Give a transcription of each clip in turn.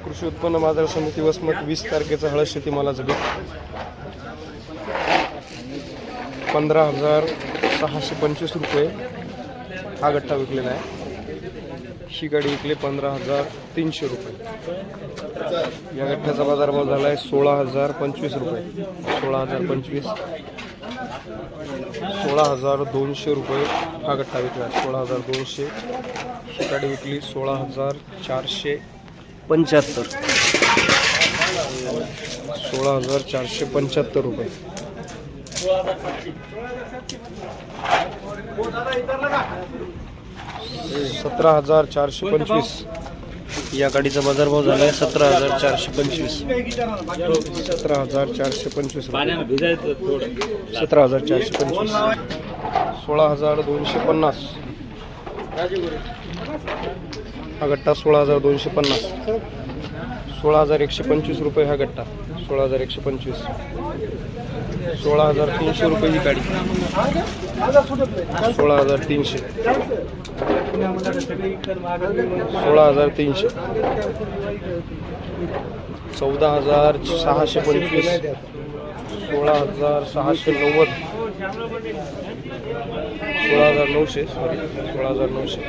कृषी उत्पन्न बाजार समिती वसमत 20 तारखेचा हळद शेतीमालाचा बीट 15,625 रुपये हा गट्टा विकलेला आहे। ही गाडी विकली 15,300 रुपये। या गठ्ठ्याचा बाजारभाव झाला आहे 16,025 रुपये। 16,025 16,200 रुपये हा गठ्ठा विकला 16,200। ही गाडी विकली 16,475 16,475 रुपये। 17,425 या गाडीचा बाजारभाव झाला आहे 17,425 17,425 17,425 16,250 हा गट्टा 16,250 16,125 रुपये हा गट्टा 16,125 16,300 रुपये ही गाडी 16,300 16,300 14,625 16,690 16,900 सॉरी 16,900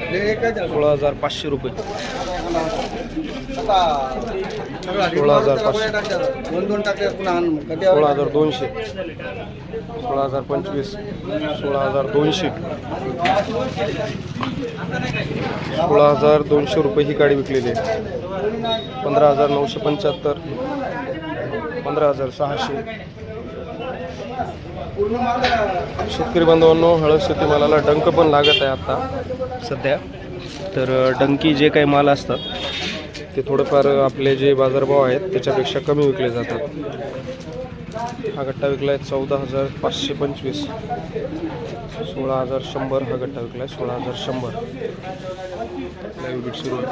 16,500 रुपये 16,500 16,200 16,025 16,200 16,200 रुपये ही गाडी विकलेली आहे। 15,975 15,600 शेतकरी बांधवांनो, हळद शेतीमालाला डंक पण लागत आहे आता सध्या। तर डंकी जे काही माल असतात ते थोडेफार आपले जे बाजारभाव आहेत त्याच्यापेक्षा कमी विकले जातात। हा गट्टा विकला आहे 14,525 16,100 हा गट्टा विकला आहे 16,100 लाईव्ह बीट सुरू आहे।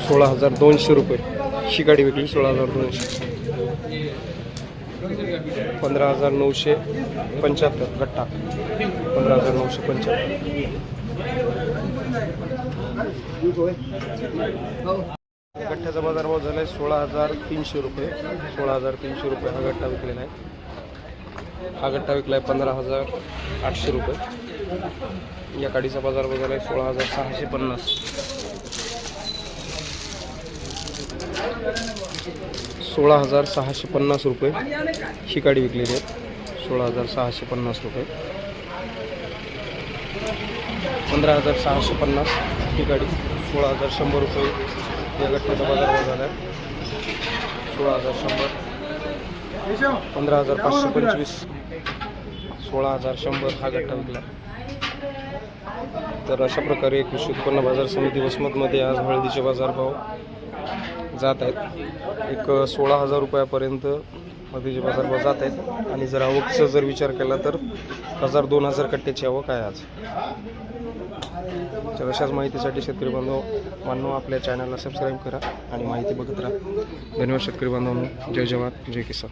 $16,200 रुपये ही गाडी विकली 16,200 15,975 गट्टा 15,975 गठ्ठ्याचा बाजारभाव झाला आहे 16,300 रुपये 16,300 रुपये हा गट्टा विकलेला आहे। हा गट्टा विकला आहे 15,800 रुपये। या गाडीचा बाजारभाव झाला आहे 16,650 16,650 रुपये ही गाडी विकलेली आहे 16,650 रुपये 15,650 ही गाडी 16,100 रुपये या गठ्ठ्याचा बाजारभाव झाला आहे 16,100 15,525 16,100 हा गट्टा विकला। तर अशा प्रकारे कृषी उत्पन्न बाजार समिती वसमतमध्ये आज हळदीचे बाजारभाव जात आहेत। एक 16,000 रुपयापर्यंत हळदीचे बाजारभाव जात आहेत आणि जर आवकचा जर विचार केला तर 1,000-2,000 कट्ट्याची आवक आहे आज। तर अशाच माहितीसाठी शेतकरी बांधवांनो आपल्या चॅनलला सबस्क्राईब करा आणि माहिती बघत राहा। धन्यवाद शेतकरी बांधवांनो। जय जवान जय किसान।